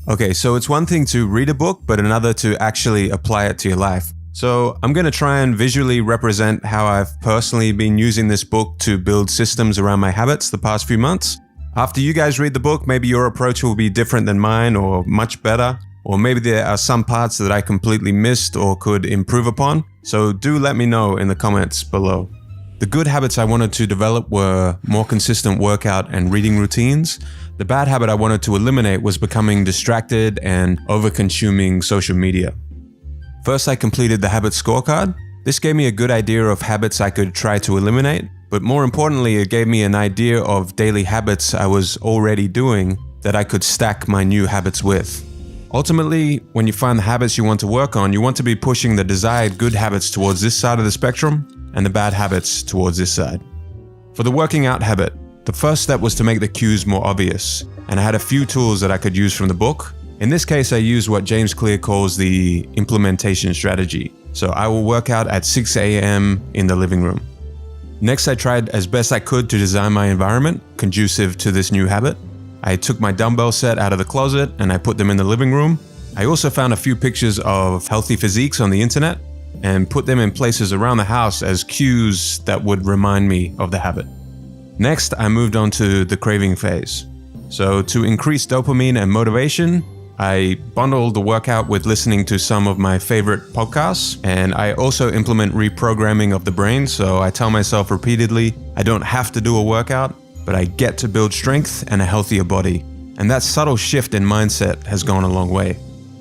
Okay, so it's one thing to read a book, but another to actually apply it to your life. So I'm going to try and visually represent how I've personally been using this book to build systems around my habits the past few months. After you guys read the book, maybe your approach will be different than mine or much better, or maybe there are some parts that I completely missed or could improve upon. So do let me know in the comments below. The good habits I wanted to develop were more consistent workout and reading routines. The bad habit I wanted to eliminate was becoming distracted and over-consuming social media. First, I completed the habit scorecard. This gave me a good idea of habits I could try to eliminate, but more importantly, it gave me an idea of daily habits I was already doing that I could stack my new habits with. Ultimately, when you find the habits you want to work on, you want to be pushing the desired good habits towards this side of the spectrum and the bad habits towards this side. For the working out habit, the first step was to make the cues more obvious, and I had a few tools that I could use from the book. In this case, I used what James Clear calls the implementation strategy. So I will work out at 6 a.m. in the living room. Next, I tried as best I could to design my environment conducive to this new habit. I took my dumbbell set out of the closet and I put them in the living room. I also found a few pictures of healthy physiques on the internet and put them in places around the house as cues that would remind me of the habit. Next, I moved on to the craving phase. So to increase dopamine and motivation, I bundled the workout with listening to some of my favorite podcasts, and I also implement reprogramming of the brain. So I tell myself repeatedly, I don't have to do a workout, but I get to build strength and a healthier body. And that subtle shift in mindset has gone a long way.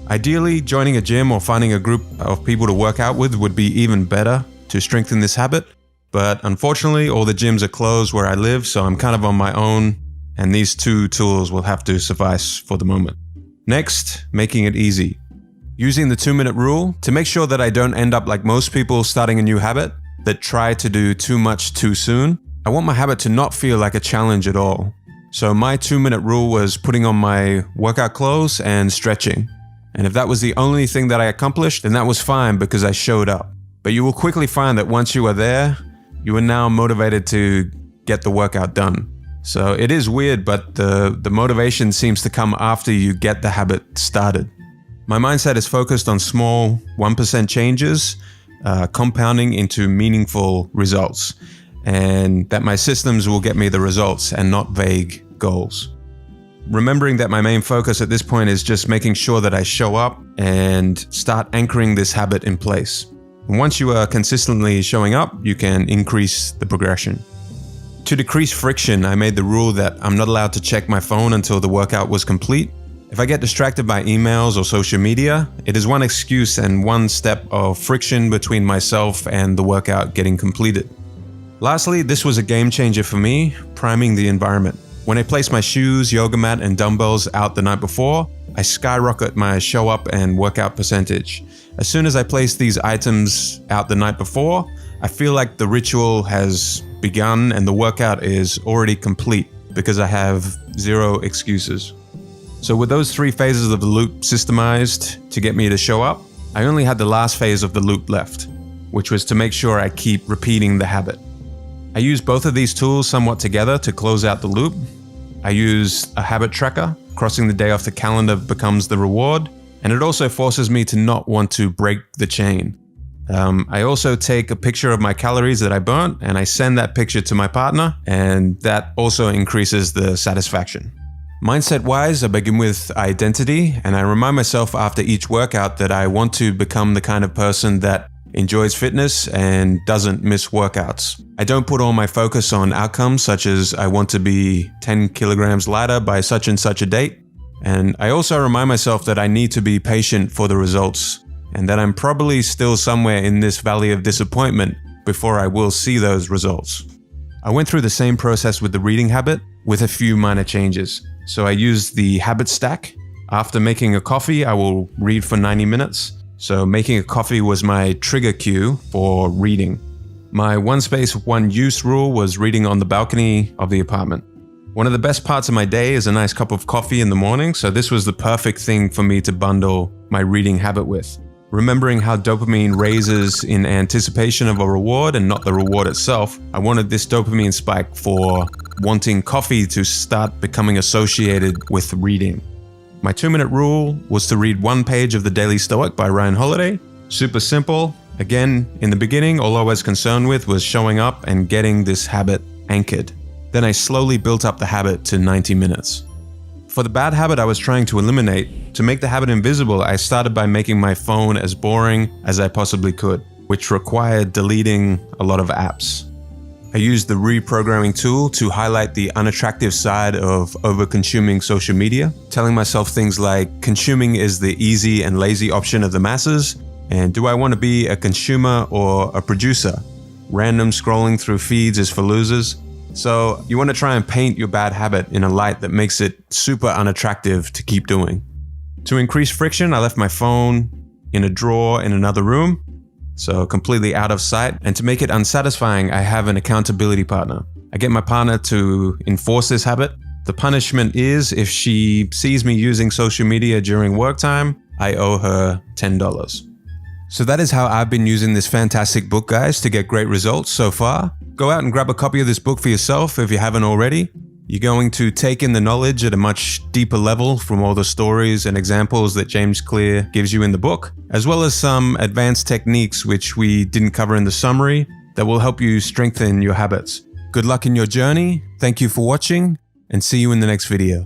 Ideally, joining a gym or finding a group of people to work out with would be even better to strengthen this habit. But unfortunately, all the gyms are closed where I live, so I'm kind of on my own, and these two tools will have to suffice for the moment. Next, making it easy. Using the 2-minute rule to make sure that I don't end up like most people starting a new habit that try to do too much too soon. I want my habit to not feel like a challenge at all. So my 2-minute rule was putting on my workout clothes and stretching. And if that was the only thing that I accomplished, then that was fine because I showed up. But you will quickly find that once you are there, you are now motivated to get the workout done. So it is weird, but the motivation seems to come after you get the habit started. My mindset is focused on small 1% changes, compounding into meaningful results, and that my systems will get me the results and not vague goals. Remembering that my main focus at this point is just making sure that I show up and start anchoring this habit in place. And once you are consistently showing up, you can increase the progression. To decrease friction, I made the rule that I'm not allowed to check my phone until the workout was complete. If I get distracted by emails or social media, it is one excuse and one step of friction between myself and the workout getting completed. Lastly, this was a game changer for me, priming the environment. When I place my shoes, yoga mat, and dumbbells out the night before, I skyrocket my show up and workout percentage. As soon as I place these items out the night before, I feel like the ritual has begun and the workout is already complete because I have zero excuses. So with those 3 phases of the loop systemized to get me to show up, I only had the last phase of the loop left, which was to make sure I keep repeating the habit. I use both of these tools somewhat together to close out the loop. I use a habit tracker. Crossing the day off the calendar becomes the reward, and it also forces me to not want to break the chain. I also take a picture of my calories that I burnt, and I send that picture to my partner, and that also increases the satisfaction. Mindset-wise, I begin with identity, and I remind myself after each workout that I want to become the kind of person that enjoys fitness and doesn't miss workouts. I don't put all my focus on outcomes such as I want to be 10 kilograms lighter by such and such a date. And I also remind myself that I need to be patient for the results and that I'm probably still somewhere in this valley of disappointment before I will see those results. I went through the same process with the reading habit with a few minor changes. So I used the habit stack. After making a coffee, I will read for 90 minutes. So making a coffee was my trigger cue for reading. My one space, one use rule was reading on the balcony of the apartment. One of the best parts of my day is a nice cup of coffee in the morning, so this was the perfect thing for me to bundle my reading habit with. Remembering how dopamine raises in anticipation of a reward and not the reward itself, I wanted this dopamine spike for wanting coffee to start becoming associated with reading. My 2-minute rule was to read 1 page of The Daily Stoic by Ryan Holiday. Super simple. Again, in the beginning, all I was concerned with was showing up and getting this habit anchored. Then I slowly built up the habit to 90 minutes. For the bad habit I was trying to eliminate, to make the habit invisible, I started by making my phone as boring as I possibly could, which required deleting a lot of apps. I used the reprogramming tool to highlight the unattractive side of over-consuming social media, telling myself things like, consuming is the easy and lazy option of the masses, and do I want to be a consumer or a producer? Random scrolling through feeds is for losers. So you want to try and paint your bad habit in a light that makes it super unattractive to keep doing. To increase friction, I left my phone in a drawer in another room, so completely out of sight. And to make it unsatisfying, I have an accountability partner. I get my partner to enforce this habit. The punishment is if she sees me using social media during work time, I owe her $10. So that is how I've been using this fantastic book, guys, to get great results so far. Go out and grab a copy of this book for yourself if you haven't already. You're going to take in the knowledge at a much deeper level from all the stories and examples that James Clear gives you in the book, as well as some advanced techniques which we didn't cover in the summary that will help you strengthen your habits. Good luck in your journey. Thank you for watching, and see you in the next video.